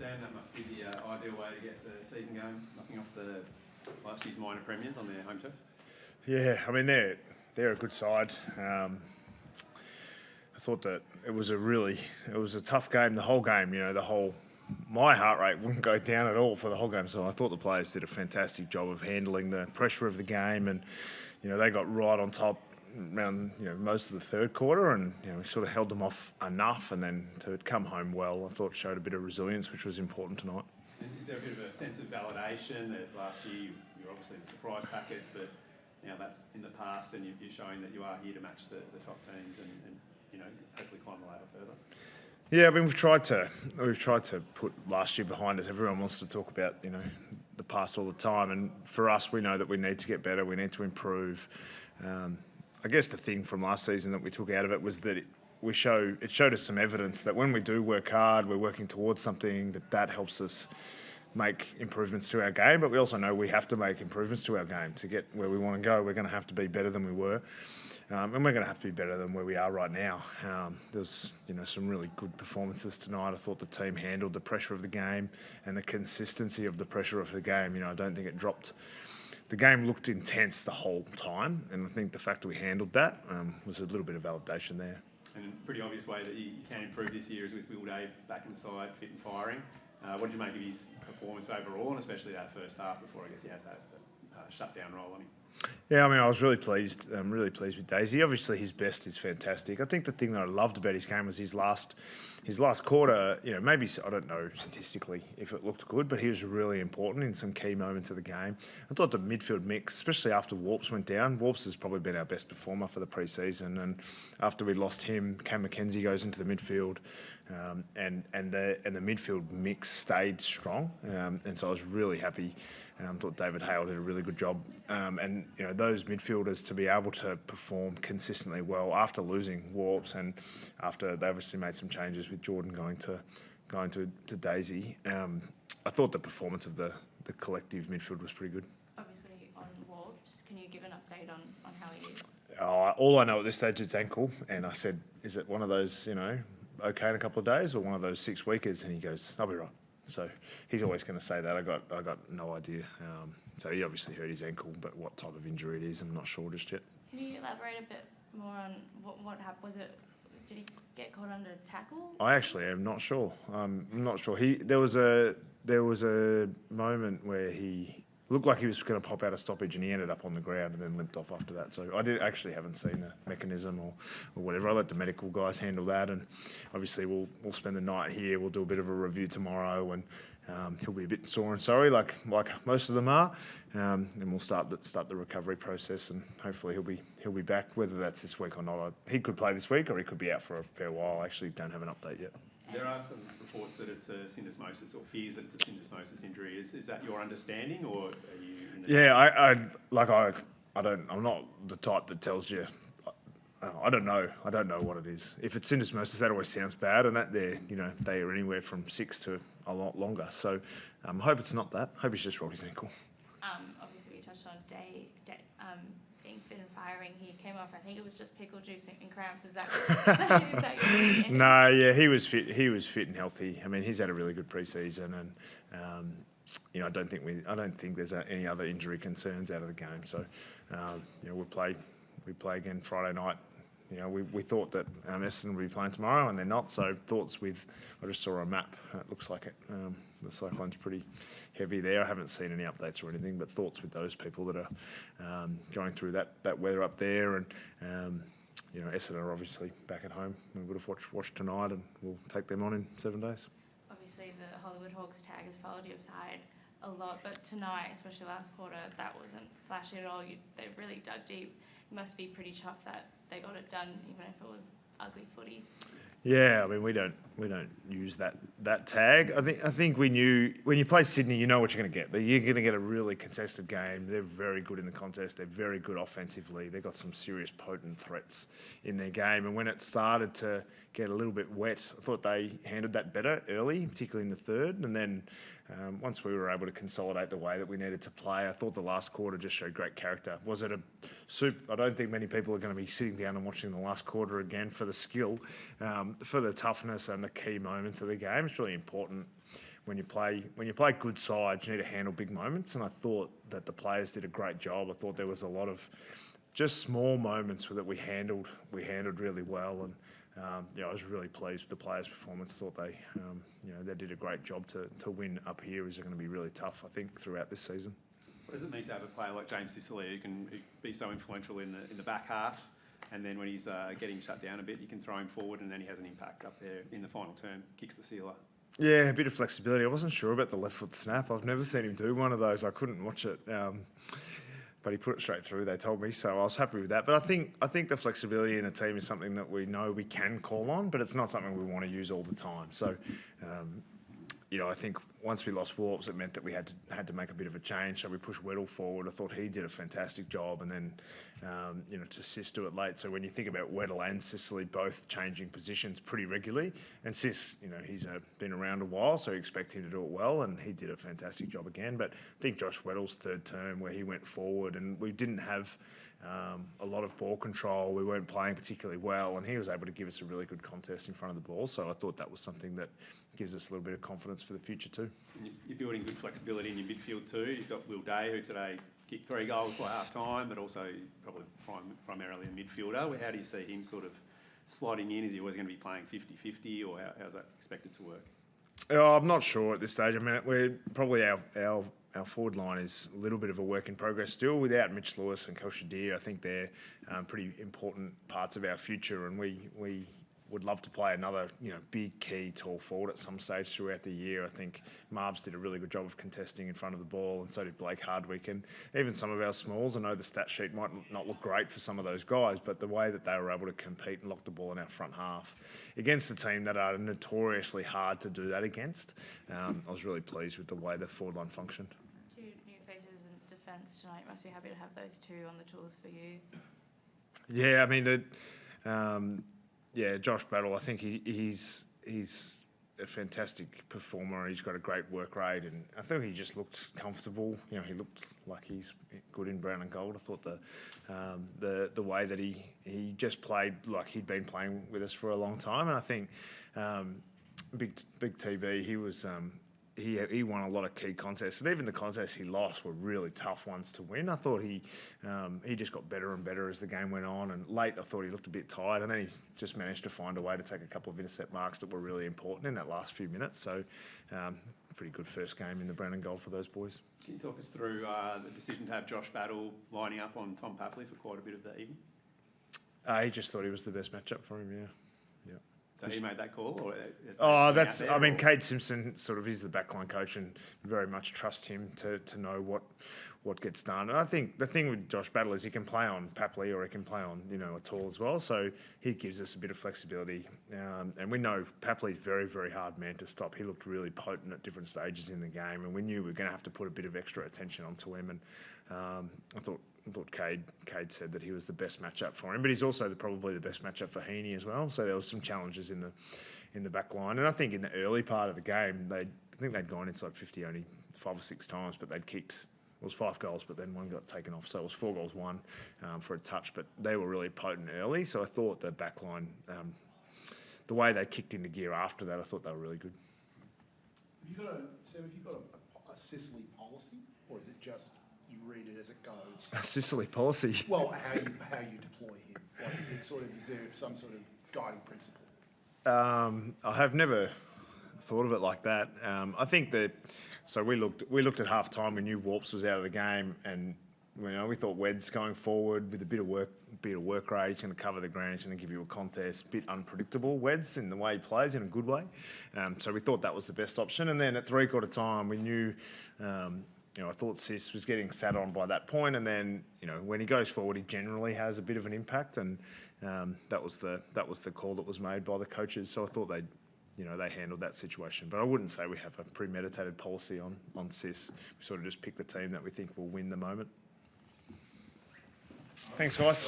Queensland. That must be the ideal way to get the season going, knocking off the last year's minor premiers on their home turf. Yeah, I mean they're a good side. I thought that it was a tough game. The whole game, my heart rate wouldn't go down at all for the whole game. So I thought the players did a fantastic job of handling the pressure of the game, and they got right on top around most of the third quarter, and we sort of held them off enough, and then to come home well, I thought showed a bit of resilience, which was important tonight. And is there a bit of a sense of validation that last year you were obviously in the surprise packets, but now that's in the past, and you're showing that you are here to match the top teams and hopefully climb the ladder further? Yeah, I mean we've tried to put last year behind us. Everyone wants to talk about the past all the time, and for us, we know that we need to get better. We need to improve. I guess the thing from last season that we took out of it was that it showed us some evidence that when we do work hard, we're working towards something that helps us make improvements to our game. But we also know we have to make improvements to our game to get where we want to go. We're going to have to be better than we were. And we're going to have to be better than where we are right now. There's some really good performances tonight. I thought the team handled the pressure of the game and the consistency of the pressure of the game. I don't think it dropped. The game looked intense the whole time, and I think the fact that we handled that was a little bit of validation there. And a pretty obvious way that you can improve this year is with Will Day back in the side, fit and firing. What did you make of his performance overall, and especially that first half before I guess he had that shutdown role on him? Yeah, I mean, I was really pleased. I'm really pleased with Daisy. Obviously, his best is fantastic. I think the thing that I loved about his game was his last quarter. Maybe I don't know statistically if it looked good, but he was really important in some key moments of the game. I thought the midfield mix, especially after Warps went down, Warps has probably been our best performer for the pre-season, and after we lost him, Cam McKenzie goes into the midfield, and the midfield mix stayed strong, and so I was really happy. I thought David Hale did a really good job. And those midfielders to be able to perform consistently well after losing Warps and after they obviously made some changes with Jordan going to Daisy. I thought the performance of the collective midfield was pretty good. Obviously on Warps, can you give an update on how he is? All I know at this stage is ankle, and I said, is it one of those okay in a couple of days or one of those 6 weekers? And he goes, I'll be right. So he's always going to say that. I got no idea. So he obviously hurt his ankle, but what type of injury it is, I'm not sure just yet. Can you elaborate a bit more on what happened? Did he get caught under tackle? I actually am not sure. I'm not sure. There was a moment where he looked like he was going to pop out a stoppage, and he ended up on the ground and then limped off after that. So I haven't seen the mechanism or whatever. I let the medical guys handle that, and obviously we'll spend the night here. We'll do a bit of a review tomorrow, and he'll be a bit sore and sorry, like most of them are, and we'll start the recovery process, and hopefully he'll be back. Whether that's this week or not, he could play this week or he could be out for a fair while. I actually don't have an update yet. There are some reports that it's a syndesmosis, or fears that it's a syndesmosis injury. Is that your understanding, or are you? I'm not the type that tells you. I don't know what it is. If it's syndesmosis, that always sounds bad, and that they are anywhere from 6 to a lot longer. So I hope it's not that. I hope he's just rolled his ankle. Obviously, we touched on Day being fit and firing. He came off. I think it was just pickle juice and cramps. Is that No, yeah, he was fit. He was fit and healthy. I mean, he's had a really good pre-season, and I don't think there's any other injury concerns out of the game. So we play again Friday night. We thought that Essendon would be playing tomorrow, and they're not. So I just saw a map. It looks like it. The cyclone's pretty heavy there. I haven't seen any updates or anything, but thoughts with those people that are going through that weather up there. And Essendon are obviously back at home. We would have watched tonight, and we'll take them on in 7 days. Obviously, the Hollywood Hawks tag has followed your side a lot, but tonight, especially last quarter, that wasn't flashy at all. They really dug deep. It must be pretty chuffed that they got it done, even if it was ugly footy. Yeah, I mean we don't use that tag. I think we knew when you play Sydney, you know what you're going to get. You're going to get a really contested game. They're very good in the contest. They're very good offensively. They've got some serious potent threats in their game. And when it started to get a little bit wet, I thought they handled that better early, particularly in the third. And then once we were able to consolidate the way that we needed to play, I thought the last quarter just showed great character. Was it a soup? I don't think many people are going to be sitting down and watching the last quarter again for the skill, for the toughness and the key moments of the game. It's really important when you play good sides, you need to handle big moments. And I thought that the players did a great job. I thought there was a lot of just small moments that we handled really well. And I was really pleased with the players' performance. Thought they they did a great job to win up here. Is going to be really tough, I think, throughout this season. What does it mean to have a player like James Sicily who can be so influential in the back half, and then when he's getting shut down a bit, you can throw him forward, and then he has an impact up there in the final term, kicks the sealer? Yeah, a bit of flexibility. I wasn't sure about the left foot snap. I've never seen him do one of those. I couldn't watch it, but he put it straight through. They told me, so I was happy with that. But I think the flexibility in the team is something that we know we can call on, but it's not something we want to use all the time. So. I think once we lost Warps, it meant that we had to make a bit of a change. So we pushed Weddle forward. I thought he did a fantastic job, and then to Sis do it late. So when you think about Weddle and Sicily both changing positions pretty regularly, and Sis, he's been around a while, so you expect him to do it well, and he did a fantastic job again. But I think Josh Weddle's third term where he went forward, and we didn't have a lot of ball control. We weren't playing particularly well, and he was able to give us a really good contest in front of the ball. So I thought that was something that gives us a little bit of confidence for the future too. And you're building good flexibility in your midfield too. You've got Will Day, who today kicked 3 goals by half time, but also probably primarily a midfielder. How do you see him sort of sliding in? Is he always going to be playing 50-50, or how's that expected to work? I'm not sure at this stage. I mean, we're probably our forward line is a little bit of a work in progress still. Without Mitch Lewis and Kelshadir, I think they're pretty important parts of our future, and we would love to play another big key tall forward at some stage throughout the year. I think Marbs did a really good job of contesting in front of the ball, and so did Blake Hardwick, and even some of our smalls. I know the stat sheet might not look great for some of those guys, but the way that they were able to compete and lock the ball in our front half against a team that are notoriously hard to do that against, I was really pleased with the way the forward line functioned. 2 new faces in defence tonight. Must be happy to have those 2 on the tools for you. Yeah, I mean, Josh Battle, I think he's a fantastic performer. He's got a great work rate, and I think he just looked comfortable. He looked like he's good in brown and gold. I thought the way that he just played like he'd been playing with us for a long time, and I think Big TV, he was. He won a lot of key contests, and even the contests he lost were really tough ones to win. I thought he just got better and better as the game went on, and late I thought he looked a bit tired, and then he just managed to find a way to take a couple of intercept marks that were really important in that last few minutes. So pretty good first game in the brown and gold for those boys. Can you talk us through the decision to have Josh Battle lining up on Tom Papley for quite a bit of the evening? He just thought he was the best matchup for him, yeah. So he made that call, or? Cade Simpson sort of is the backline coach, and very much trust him to know what gets done. And I think the thing with Josh Battle is he can play on Papley or he can play on a tall as well. So he gives us a bit of flexibility, and we know Papley's very, very hard man to stop. He looked really potent at different stages in the game, and we knew we were going to have to put a bit of extra attention onto him. And I thought Cade said that he was the best matchup for him, but he's also probably the best matchup for Heaney as well. So there was some challenges in the back line, and I think in the early part of the game, I think they'd gone inside 50 only 5 or 6 times, but they'd kicked. It was 5 goals, but then 1 got taken off, so it was 4 goals 1 for a touch. But they were really potent early, so I thought the back line, the way they kicked into gear after that, I thought they were really good. Have you got a Sicily policy, or is it just you read it as it goes? A Sicily policy. Well, how you deploy him. Like, is there some sort of guiding principle? I have never thought of it like that. I think that. So we looked at half time. We knew Warps was out of the game, and we thought Wed's going forward with a bit of work rate. He's going to cover the ground. He's going to give you a contest. Bit unpredictable, Wed's in the way he plays in a good way. So we thought that was the best option. And then at 3/4 time, we knew. I thought Sis was getting sat on by that point, and then when he goes forward, he generally has a bit of an impact, and that was the call that was made by the coaches. So I thought they handled that situation, but I wouldn't say we have a premeditated policy on Sis. We sort of just pick the team that we think will win the moment. Thanks, guys.